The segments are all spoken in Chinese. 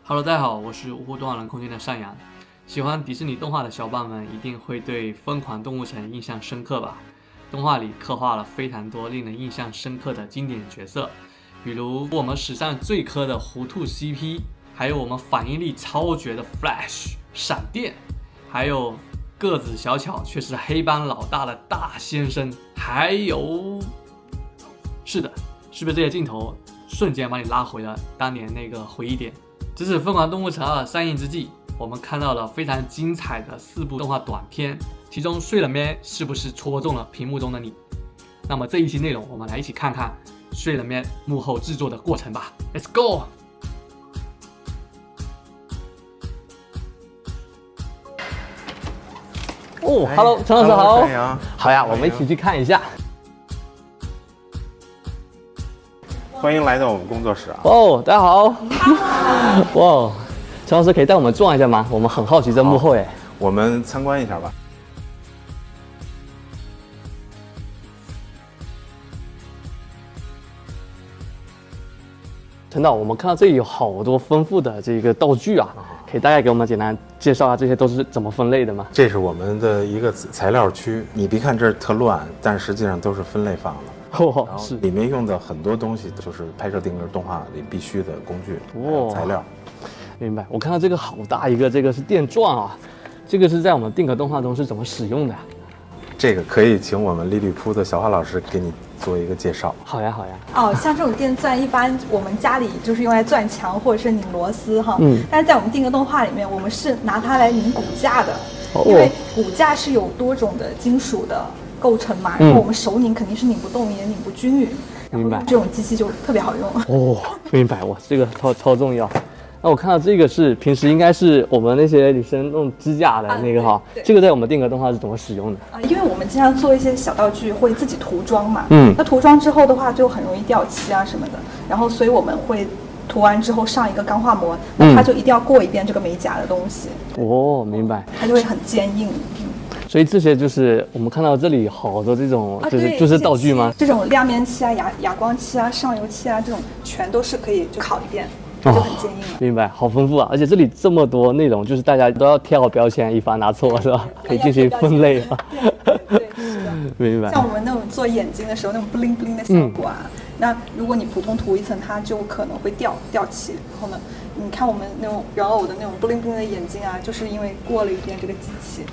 Hello，大家好，我是芜湖动画人空间的上扬。喜欢迪士尼动画的小伙伴们一定会对《疯狂动物城》印象深刻吧？动画里刻画了非常多令人印象深刻的经典角色，比如我们史上最磕的糊涂 CP， 还有我们反应力超绝的 Flash 闪电，还有个子小巧却是黑帮老大的大先生，还有，是的，是不是这些镜头瞬间把你拉回了当年那个回忆点？这是《疯狂动物城2》上映之际，我们看到了非常精彩的4部动画短片，其中睡了咩是不是戳中了屏幕中的你？那么这一期内容，我们来一起看看睡了咩幕后制作的过程吧。Let's go！ 哦 ，Hello， 陈老师好。好呀，我们一起去看一下。欢迎来到我们工作室啊！哦，大家好。哇，陈老师可以带我们转一下吗？我们很好奇这幕后哎。我们参观一下吧。陈导，我们看到这里有好多丰富的这个道具啊，可以大概给我们简单介绍一下这些都是怎么分类的吗？这是我们的一个材料区，你别看这儿特乱，但实际上都是分类放的。哦，是里面用的很多东西就是拍摄定格动画里必须的工具、材料。明白。我看到这个好大一个，这个是电钻啊，这个是在我们定格动画中是怎么使用的？这个可以请我们利率铺的小花老师给你做一个介绍。好呀，好呀。哦，像这种电钻，一般我们家里就是用来钻墙或者是拧螺丝哈。但是在我们定格动画里面，我们是拿它来拧骨架的，因为骨架是有多种的金属的构成嘛，然后我们手拧肯定是拧不动，也拧不均匀。明白。这种机器就特别好用。哦，明白。哇，这个超重要。那我看到这个是平时应该是我们那些女生弄指甲的那个哈，这个在我们定格动画是怎么使用的啊？因为我们经常做一些小道具会自己涂装嘛，那涂装之后的话就很容易掉漆啊什么的，然后所以我们会涂完之后上一个钢化膜，那它就一定要过一遍这个美甲的东西。哦，明白。它就会很坚硬。所以这些就是我们看到这里好多这种就是道具吗？这种亮面漆啊、哑光漆啊、上油漆啊，这种全都是可以就烤一遍。就很坚硬了。明白，好丰富啊！而且这里这么多内容，就是大家都要贴好标签，以防拿错，是吧？可以进行分类啊。对，是的。明白。像我们那种做眼睛的时候，那种 bling bling 的效果啊，那如果你普通涂一层，它就可能会掉漆。然后呢，你看我们那种人偶的那种 bling bling 的眼睛啊，就是因为过了一遍这个机器。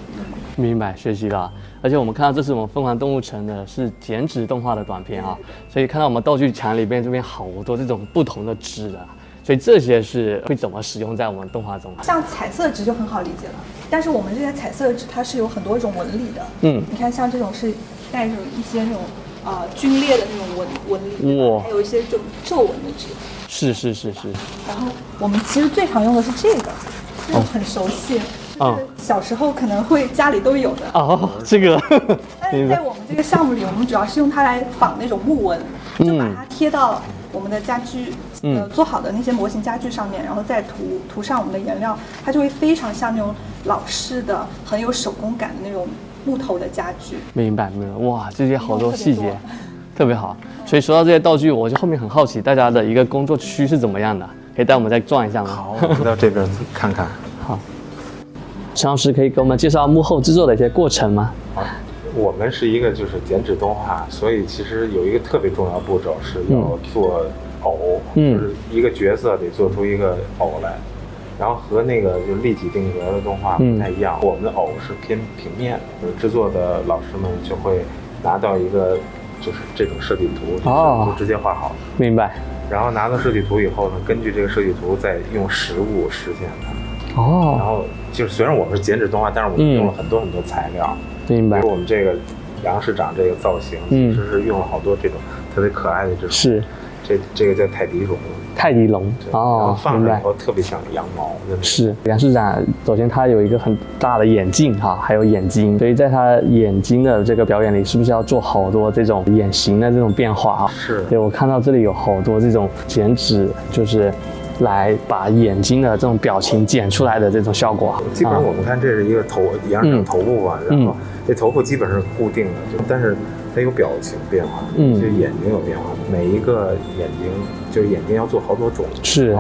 明白，学习了。而且我们看到这是我们疯狂动物城的是剪纸动画的短片啊，所以看到我们道具墙里边这边好多这种不同的纸啊。所以这些是会怎么使用在我们动画中？像彩色纸就很好理解了，但是我们这些彩色纸它是有很多种纹理的。你看像这种是带着一些那种皲裂的那种纹理，哇，还有一些这种皱纹的纸。是。然后我们其实最常用的是这个很熟悉。小时候可能会家里都有的这个。但是在我们这个项目里，我们主要是用它来仿那种木纹，就把它贴到我们的家居做好的那些模型家具上面，然后再涂上我们的颜料，它就会非常像那种老式的、很有手工感的那种木头的家具。明白。哇，这些好多细节，特别好。所以说到这些道具，我就后面很好奇大家的一个工作区是怎么样的，可以带我们再转一下吗？好，我们到这边看看。好。陈老师可以给我们介绍幕后制作的一些过程吗？好，我们是一个就是剪纸动画，所以其实有一个特别重要步骤是要做偶，就是一个角色得做出一个偶来，然后和那个就立体定格的动画不太一样，我们的偶是偏平面的，制作的老师们就会拿到一个就是这种设计图，就直接画好。明白。然后拿到设计图以后呢，根据这个设计图再用实物实现它。然后就是虽然我们是剪纸动画，但是我们用了很多材料。明白。比如我们这个杨市长这个造型，其实是用了好多这种特别可爱的这种。是。这个叫泰迪龙。泰迪龙。然后放上以后特别像羊毛。是。杨市长首先他有一个很大的眼镜还有眼睛，所以在他眼睛的这个表演里，是不是要做好多这种眼型的这种变化是。对，我看到这里有好多这种剪纸，就是来把眼睛的这种表情剪出来的这种效果。基本上我们看这是一个杨市长头部吧，然后这头部基本是固定的，但是它有表情变化，就眼睛有变化，每一个眼睛就是眼睛要做好多种，是，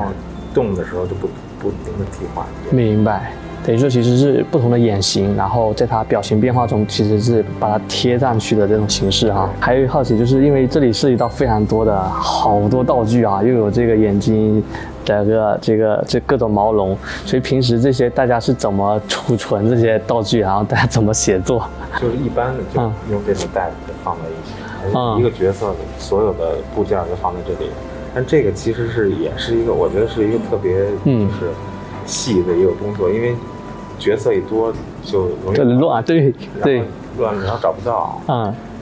动的时候就不停的替换。明白。等于说其实是不同的眼型，然后在它表情变化中，其实是把它贴上去的这种形式哈。还有好奇，就是因为这里涉及到非常多的好多道具啊，又有这个眼睛，这各种毛绒，所以平时这些大家是怎么储存这些道具，然后大家怎么写作？就是一般的就用这种袋子就放在一起，一个角色的所有的部件就放在这里。但这个其实也是一个，我觉得是一个特别就是细的一个工作，因为角色一多就容易乱，对，乱了然后找不到。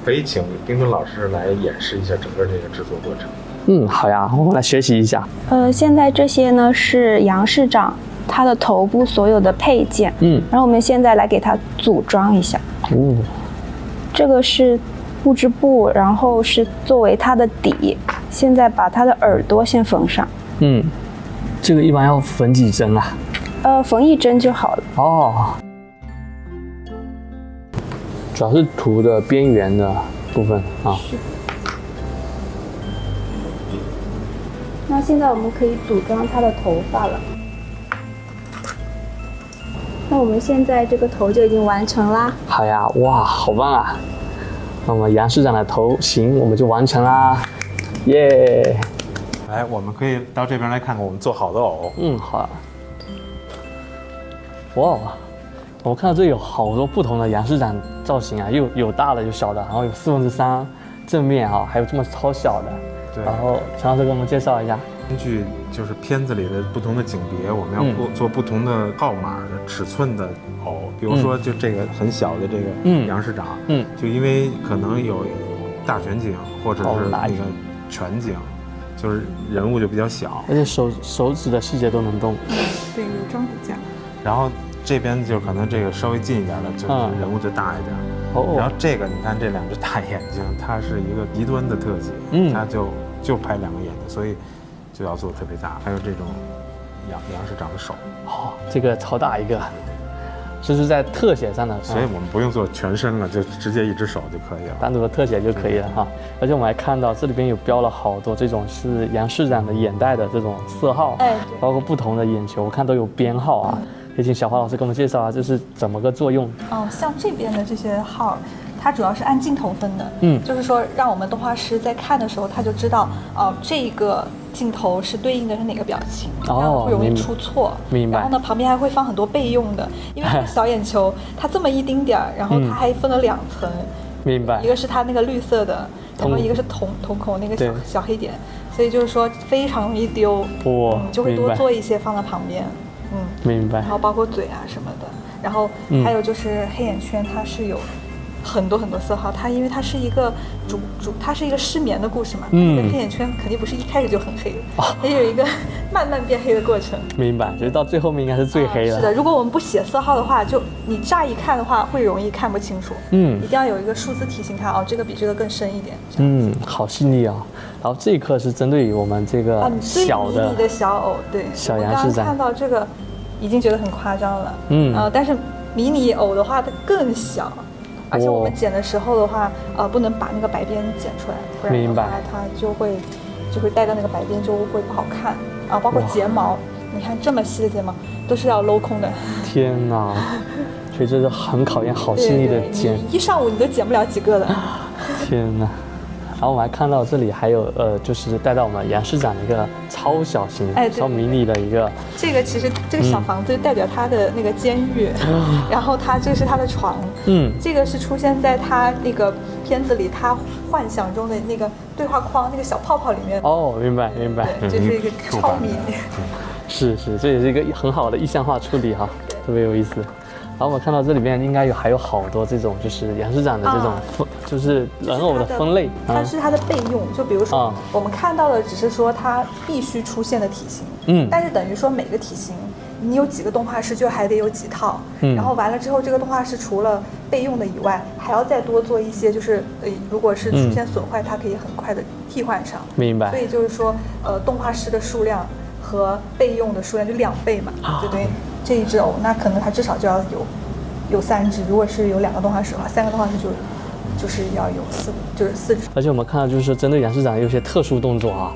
可以请丁敦老师来演示一下整个这个制作过程。好呀，我们来学习一下。现在这些呢是杨市长他的头部所有的配件，然后我们现在来给他组装一下。这个是布织布，然后是作为它的底。现在把它的耳朵先缝上。这个一般要缝几针啊？缝1针就好了。主要是图的边缘的部分啊。那现在我们可以组装它的头发了。那我们现在这个头就已经完成啦。好呀，哇，好棒啊！那么杨市长的头型我们就完成啦，耶！来，我们可以到这边来看看我们做好的偶。好。哇，我看到这有好多不同的杨市长造型啊，又有大的有小的，然后有3/4正面还有这么超小的。对。然后陈老师给我们介绍一下。根据就是片子里的不同的景别，我们要做不同的号码的尺寸的偶。比如说，就这个很小的这个杨市长，就因为可能有大全景或者是那个全景，就是人物就比较小，而且手指的细节都能动。对，有装骨架。然后这边就可能这个稍微近一点的，就是人物就大一点。然后这个你看这2只大眼睛，它是一个极端的特技，它就拍2个眼睛，所以就要做特别大。还有这种杨市长的手，这个超大一个，这是在特写上的，所以我们不用做全身了，就直接1只手就可以了，单独的特写就可以了哈。而且我们还看到这里边有标了好多这种是杨市长的眼袋的这种色号，包括不同的眼球，我看都有编号啊。可以请小华老师给我们介绍啊，这是怎么个作用？像这边的这些号，它主要是按镜头分的，就是说让我们动画师在看的时候，他就知道，这个镜头是对应的是哪个表情，这样不容易出错。明白。然后呢，旁边还会放很多备用的，因为这个小眼球它这么一丁点儿，然后它还分了2层。明白。一个是它那个绿色的，然后一个是瞳孔那个小黑点，所以就是说非常容易丢，就会多做一些放在旁边。明白。然后包括嘴啊什么的，然后还有就是黑眼圈，它是有很多色号，它因为它是一个它是一个失眠的故事嘛，黑眼圈肯定不是一开始就很黑的，它有一个慢慢变黑的过程。明白，就是到最后面应该是最黑的。是的，如果我们不写色号的话，就你乍一看的话会容易看不清楚。一定要有一个数字提醒它，这个比这个更深一点。好细腻啊。然后这一刻是针对于我们这个小的迷你的小偶，对，小杨市长。刚刚看到这个已经觉得很夸张了，但是迷你偶的话它更小，而且我们剪的时候的话，不能把那个白边剪出来，不然的话它就会带到那个白边就会不好看啊。包括睫毛，你看这么细的睫毛都是要镂空的。天哪！所以这是很考验好细腻的剪，你一上午你都剪不了几个的。天哪！然后我们还看到这里还有就是带到我们杨市长的一个超小型、超迷你的一个。这个其实这个小房子就代表他的那个监狱，然后这是他的床。这个是出现在他那个片子里他幻想中的那个对话框那个小泡泡里面。明白。对，这是一个超迷。是，这也是一个很好的意象化处理哈，特别有意思。然后我看到这里面应该还有好多这种就是杨市长的这种就是人偶的分类，它是它的备用，就比如说我们看到的只是说它必须出现的体型，但是等于说每个体型你有几个动画师就还得有几套，然后完了之后这个动画师除了备用的以外，还要再多做一些，就是如果是出现损坏，它可以很快的替换上。明白。所以就是说动画师的数量和备用的数量就2倍嘛，就等于这一只偶，那可能它至少就要有3只。如果是有2个动画师的话，3个动画师就就是要有四肢。而且我们看到就是针对杨市长有些特殊动作啊，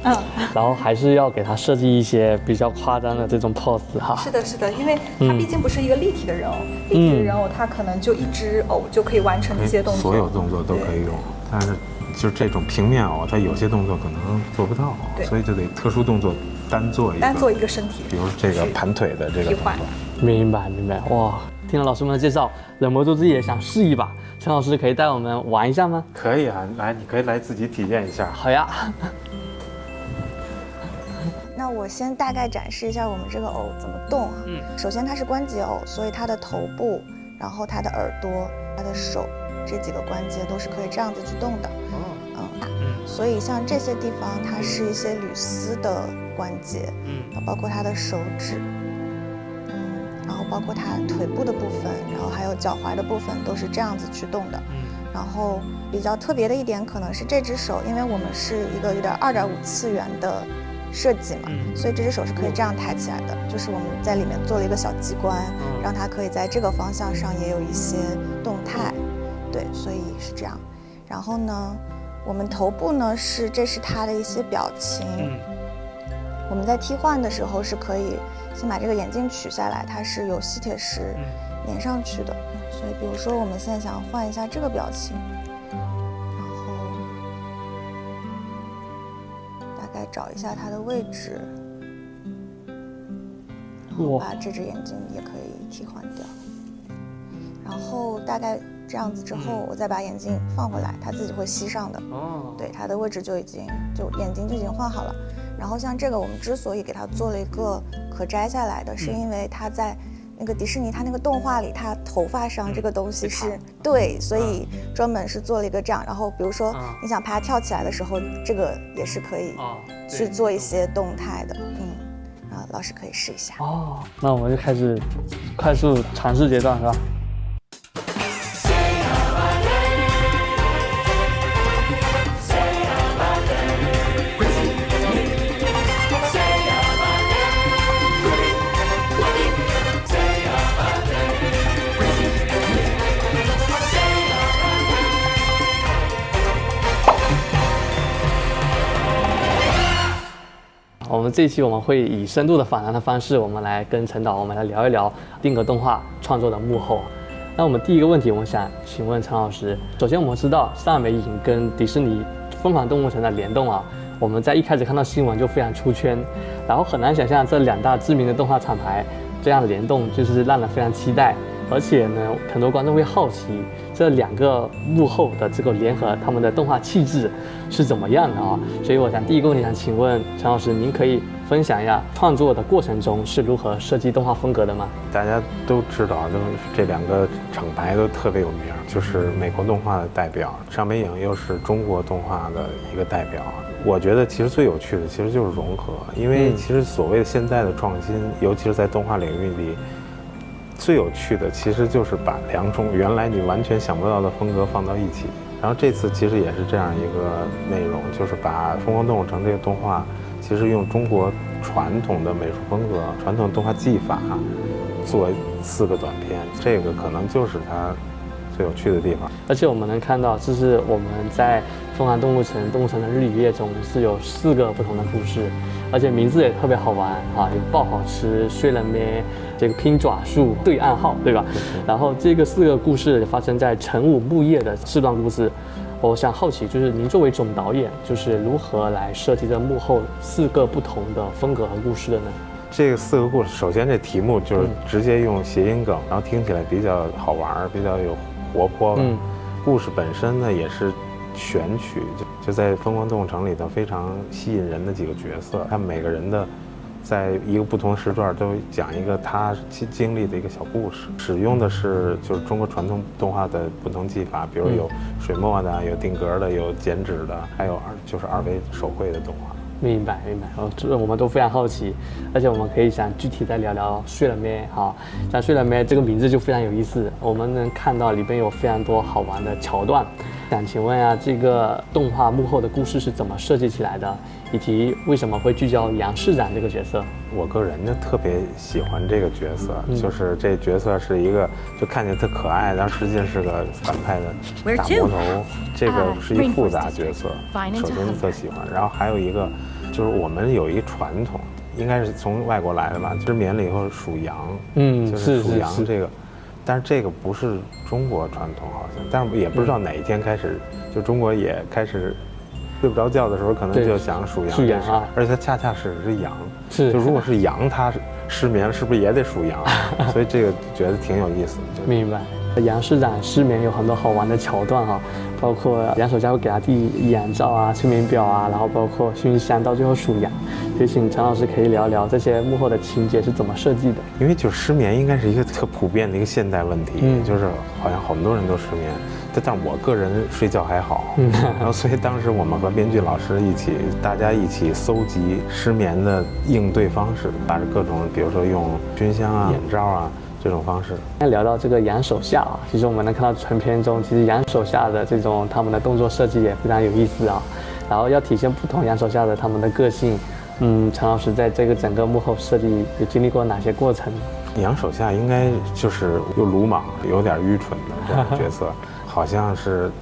然后还是要给他设计一些比较夸张的这种 pose 哈。是的，因为他毕竟不是一个立体的人偶，立体的人偶他可能就一只偶就可以完成一些动作，所有动作都可以用，但是就是这种平面偶，它有些动作可能做不到，所以就得特殊动作单做一个身体，比如这个盘腿的这个动作。明白，哇！听了老师们的介绍，忍不住自己也想试一把。陈老师可以带我们玩一下吗？可以啊，来，你可以来自己体验一下。好呀。那我先大概展示一下我们这个偶怎么动啊。首先它是关节偶，所以它的头部，然后它的耳朵、它的手这几个关节都是可以这样子去动的。所以像这些地方，它是一些铝丝的关节，包括它的手指。然后包括它腿部的部分，然后还有脚踝的部分都是这样子去动的。然后比较特别的一点可能是这只手，因为我们是一个有点2.5次元的设计嘛，所以这只手是可以这样抬起来的，就是我们在里面做了一个小机关，让它可以在这个方向上也有一些动态。对，所以是这样。然后呢，我们头部呢这是它的一些表情。我们在替换的时候是可以先把这个眼镜取下来，它是有吸铁石粘上去的，所以比如说我们现在想换一下这个表情，然后大概找一下它的位置，然后把这只眼睛也可以替换掉，然后大概这样子之后，我再把眼镜放回来，它自己会吸上的。对，它的位置就眼睛就已经换好了。然后像这个，我们之所以给它做了一个可摘下来的，是因为它在那个迪士尼它那个动画里，它头发上这个东西是对，所以专门是做了一个这样。然后比如说你想拍它跳起来的时候，这个也是可以去做一些动态的。老师可以试一下。那我们就开始快速尝试阶段，是吧？我们这一期我们会以深度的访谈的方式，我们来跟陈导，我们来聊一聊定格动画创作的幕后。那我们第一个问题，我们想请问陈老师，首先我们知道上美影跟迪士尼疯狂动物城的联动啊，我们在一开始看到新闻就非常出圈，然后很难想象这2大知名的动画厂牌这样的联动，就是让人非常期待。而且呢，很多观众会好奇这2个幕后的这个联合，他们的动画气质是怎么样的啊？所以我想第一个问题想请问陈老师，您可以分享一下创作的过程中是如何设计动画风格的吗？大家都知道，这2个厂牌都特别有名，就是美国动画的代表，上美影又是中国动画的一个代表。我觉得其实最有趣的其实就是融合，因为其实所谓的现在的创新，尤其是在动画领域里，最有趣的其实就是把2种原来你完全想不到的风格放到一起。然后这次其实也是这样一个内容，就是把《疯狂动物城》这个动画，其实用中国传统的美术风格、传统动画技法做4个短片，这个可能就是它最有趣的地方。而且我们能看到，就是我们在《疯狂动物城》的日与夜中是有4个不同的故事，而且名字也特别好玩啊，有爆好吃、睡了咩、这个拼爪术、对暗号，对吧？然后这个4个故事发生在成武木业的4段故事。我想好奇，就是您作为总导演，就是如何来设计这幕后4个不同的风格和故事的呢？这个4个故事，首先这题目就是直接用谐音梗，然后听起来比较好玩，比较有活泼吧。故事本身呢也是选取就在《疯狂动物城》里头非常吸引人的几个角色，他们每个人的在一个不同时段都讲一个他经历的一个小故事，使用的是就是中国传统动画的不同技法，比如有水墨的，有定格的，有剪纸的，还有就是2维手绘的动画。明白，这我们都非常好奇，而且我们可以想具体再聊聊睡了咩哈。像睡了咩这个名字就非常有意思，我们能看到里边有非常多好玩的桥段。想请问啊，这个动画幕后的故事是怎么设计起来的，以及为什么会聚焦杨市长这个角色？我个人就特别喜欢这个角色，就是这角色是一个就看起来特可爱，但实际上是个反派的大魔头，这个是一复杂角色。首先特喜欢，然后还有一个就是我们有一个传统，应该是从外国来的吧，失眠了以后属羊，就是属羊这个。但是这个不是中国传统好像，但是也不知道哪一天开始，就中国也开始睡不着觉的时候，可能就想属羊这事，而且它恰恰是羊，就如果是羊，它失眠了，是不是也得属羊？所以这个觉得挺有意思的。明白。杨市长失眠有很多好玩的桥段哈，包括杨守嘉会给他递眼罩啊、催眠表啊，然后包括熏香，到最后属羊。所以请陈老师可以聊聊这些幕后的情节是怎么设计的。因为就是失眠应该是一个特普遍的一个现代问题，就是好像很多人都失眠，但我个人睡觉还好，然后所以当时我们和编剧老师大家一起搜集失眠的应对方式，把各种比如说用熏香啊、眼罩啊。这种方式。聊到这个杨手下啊，其实我们能看到全片中，其实杨手下的这种他们的动作设计也非常有意思啊。然后要体现不同杨手下的他们的个性，陈老师在这个整个幕后设计有经历过哪些过程？杨手下应该就是又鲁莽、有点愚蠢的这样的角色，好像是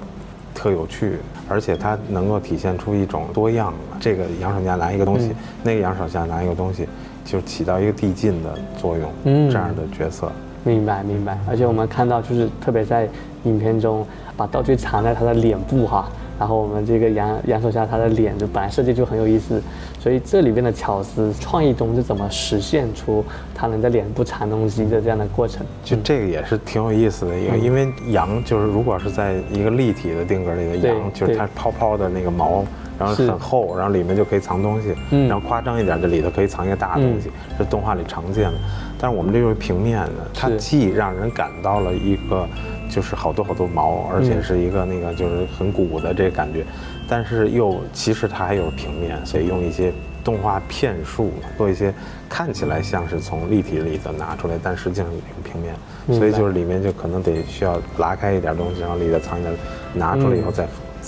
特有趣，而且它能够体现出一种多样。这个杨手下拿一个东西，那个杨手下拿一个东西。就起到一个递进的作用，这样的角色。明白。而且我们看到，就是特别在影片中，把道具藏在他的脸部哈，然后我们这个杨手下他的脸就本来设计就很有意思，所以这里边的巧思创意中是怎么实现出他能在脸部藏东西的这样的过程？就这个也是挺有意思的一个，因为羊就是如果是在一个立体的定格里的羊，就是它泡泡的那个毛。然后很厚，然后里面就可以藏东西，然后夸张一点，这里头可以藏一个大东西，是动画里常见的。但是我们这就是平面的，它既让人感到了一个就是好多毛，而且是一个那个就是很鼓的这个感觉，但是又其实它还有平面，所以用一些动画骗术做一些看起来像是从立体里头拿出来，但实际上有一个平面，所以就是里面就可能得需要拉开一点东西，然后里头藏一点，拿出来以后再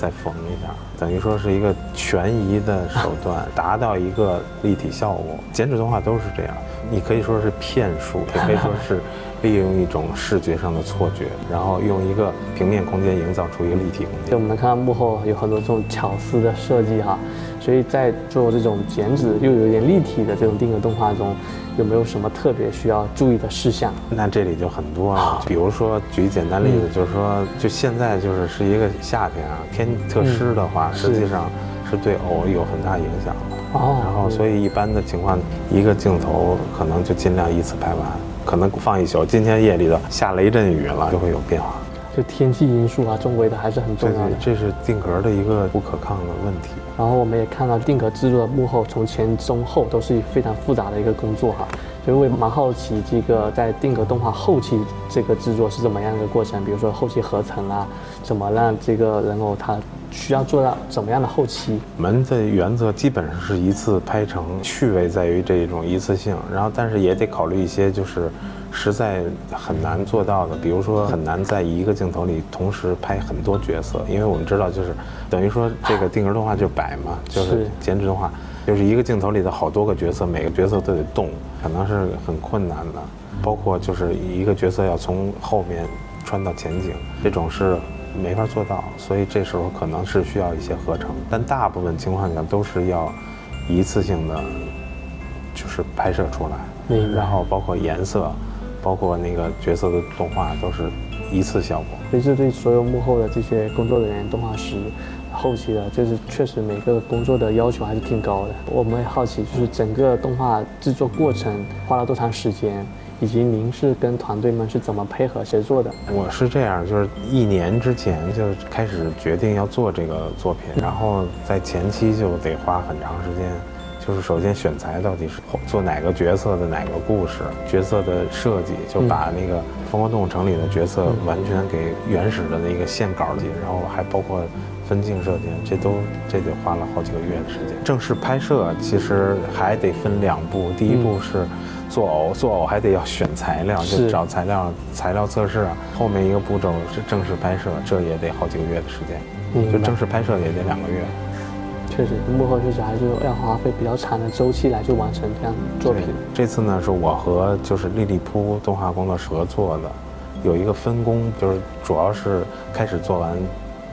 缝一下，等于说是一个权宜的手段，达到一个立体效果。剪纸动画都是这样，你可以说是骗术，也可以说是利用一种视觉上的错觉，然后用一个平面空间营造出一个立体空间。我们能看到幕后有很多这种巧思的设计哈，所以在做这种剪纸又有点立体的这种定格动画中，有没有什么特别需要注意的事项？那这里就很多了，比如说举简单例子，就是说就现在是一个夏天啊，天特湿的话，实际上是对偶有很大影响的。然后所以一般的情况，一个镜头可能就尽量一次拍完，可能放一宿。今天夜里头下雷阵雨了，就会有变化。就天气因素啊，中国的还是很重要的。这是定格的一个不可抗的问题。然后我们也看到定格制作的幕后，从前中后都是非常复杂的一个工作哈。所以我也蛮好奇，这个在定格动画后期这个制作是怎么样一个过程？比如说后期合成啊，怎么让这个人偶它需要做到怎么样的后期？我们的原则基本上是一次拍成，趣味在于这种一次性，然后但是也得考虑一些就是实在很难做到的，比如说很难在一个镜头里同时拍很多角色，因为我们知道就是等于说这个定格动画就摆嘛，就是剪纸动画，就是一个镜头里的好多个角色，每个角色都得动，可能是很困难的。包括就是一个角色要从后面穿到前景，这种是没法做到，所以这时候可能是需要一些合成，但大部分情况下都是要一次性的，就是拍摄出来，然后包括颜色，包括那个角色的动画都是一次效果。所以这对所有幕后的这些工作人员、动画师、后期的，就是确实每个工作的要求还是挺高的。我们也好奇，就是整个动画制作过程花了多长时间？以及您是跟团队们是怎么配合协作的？我是这样，就是1年之前就开始决定要做这个作品，然后在前期就得花很长时间，就是首先选材到底是做哪个角色的哪个故事，角色的设计，就把那个《疯狂动物城》里的角色完全给原始的那个线稿里，然后还包括分镜设计，这得花了好几个月的时间。正式拍摄其实还得分2步，第一步是做偶还得要选材料，就找材料测试啊。后面一个步骤是正式拍摄，这也得好几个月的时间，就正式拍摄也得2个月。确实，幕后确实还是要花费比较长的周期来去完成这样的作品。这次呢是我和就是利利铺动画工作室合作的，有一个分工，就是主要是开始做完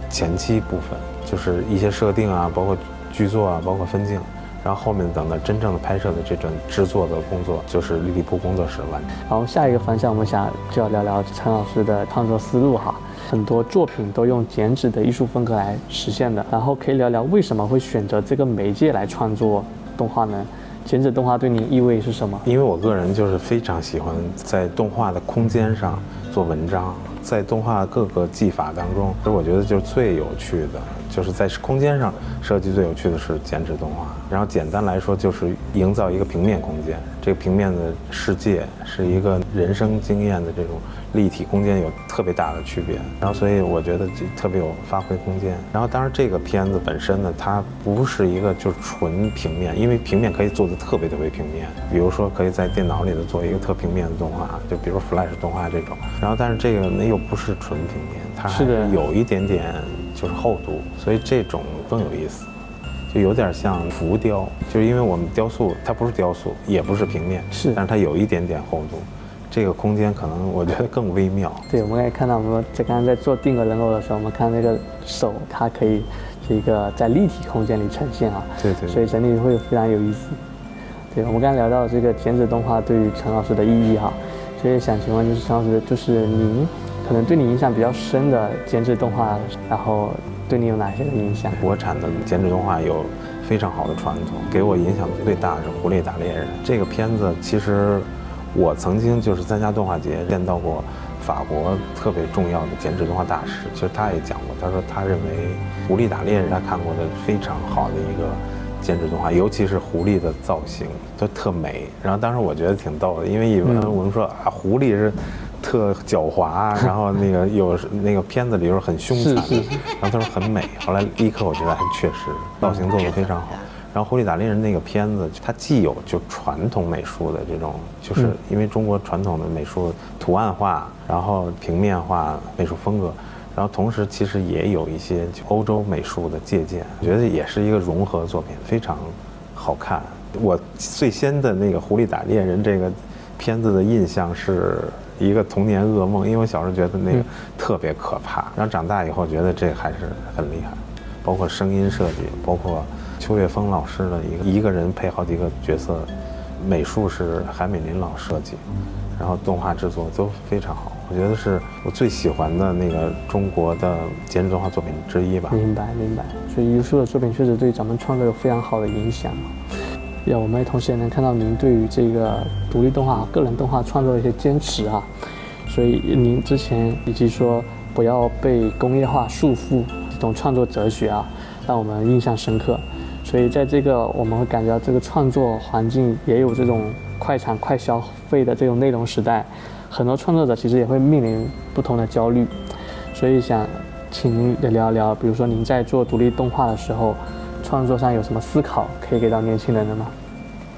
前期部分，就是一些设定啊，包括剧作啊，包括分镜。然后后面等到真正的拍摄的这种制作的工作，就是利利铺工作室完成。然后下一个方向，我们就要聊聊陈老师的创作思路哈。很多作品都用剪纸的艺术风格来实现的。然后可以聊聊为什么会选择这个媒介来创作动画呢？剪纸动画对你意味是什么？因为我个人就是非常喜欢在动画的空间上做文章，在动画各个技法当中，其实我觉得就是最有趣的，就是在空间上设计最有趣的是剪纸动画。然后简单来说就是营造一个平面空间，这个平面的世界是一个人生经验的这种立体空间，有特别大的区别。然后所以我觉得就特别有发挥空间。然后当然这个片子本身呢，它不是一个就是纯平面，因为平面可以做的特别平面，比如说可以在电脑里头做一个特平面的动画，就比如 Flash 动画这种。然后但是这个呢又不是纯平面，它还是有一点点就是厚度，所以这种更有意思。就有点像浮雕，就是因为我们雕塑它不是雕塑，也不是平面，但是它有一点点厚度，这个空间可能我觉得更微妙。对，我们可以看到，我们刚刚在做定格人偶的时候，我们看那个手，它可以是一个在立体空间里呈现啊。对，所以整体会非常有意思。对，我们刚刚聊到这个剪纸动画对于陈老师的意义哈，所以想请问就是陈老师，就是您可能对你影响比较深的剪纸动画，然后对你有哪些影响？国产的剪纸动画有非常好的传统，给我影响最大的是《狐狸打猎人》这个片子。其实我曾经就是参加动画节见到过法国特别重要的剪纸动画大师，其实他也讲过，他说他认为《狐狸打猎人》他看过的非常好的一个剪纸动画，尤其是狐狸的造型都特美。然后当时我觉得挺逗的，因为一般我们说啊，狐狸是特狡猾，然后那个有那个片子里边很凶残，然后他说很美，后来立刻我觉得还确实造型做得非常好。然后《狐狸打猎人》那个片子，它既有就传统美术的这种，就是因为中国传统的美术图案化，然后平面化美术风格，然后同时其实也有一些欧洲美术的借鉴，我觉得也是一个融合作品，非常好看。我最先的那个《狐狸打猎人》这个片子的印象是一个童年噩梦，因为我小时候觉得那个特别可怕，然后长大以后觉得这还是很厉害，包括声音设计，包括邱岳峰老师的一个人配好几个角色，美术是韩美林老师设计，然后动画制作都非常好，我觉得是我最喜欢的那个中国的剪纸动画作品之一吧。明白。所以优秀的作品确实对咱们创作有非常好的影响。我们同时也能看到您对于这个独立动画、个人动画创作的一些坚持啊。所以您之前以及说不要被工业化束缚这种创作哲学啊，让我们印象深刻。所以在这个我们会感觉到这个创作环境也有这种快产快消费的这种内容时代，很多创作者其实也会面临不同的焦虑。所以想请您也聊一聊，比如说您在做独立动画的时候，创作上有什么思考可以给到年轻人的吗？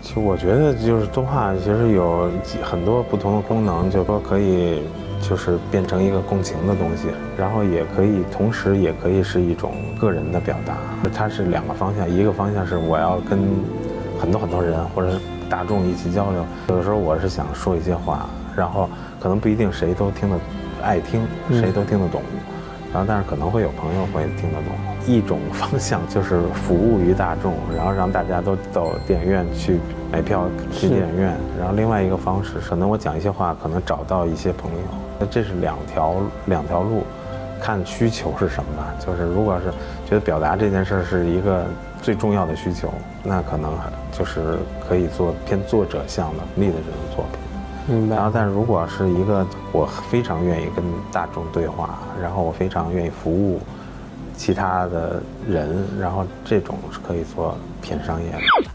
其实我觉得就是动画其实有很多不同的功能，就是说可以就是变成一个共情的东西，然后也可以同时也可以是一种个人的表达。它是两个方向，一个方向是我要跟很多人或者是大众一起交流，有的时候我是想说一些话，然后可能不一定谁都听得爱听，谁都听得懂，然后但是可能会有朋友会听得懂。一种方向就是服务于大众，然后让大家都到电影院去买票去电影院，然后另外一个方式可能我讲一些话，可能找到一些朋友。那这是两条路，看需求是什么吧。就是如果是觉得表达这件事是一个最重要的需求，那可能就是可以做偏作者向的力的这种作品。明白。然后但是如果是一个我非常愿意跟大众对话，然后我非常愿意服务其他的人，然后这种是可以做偏商业的。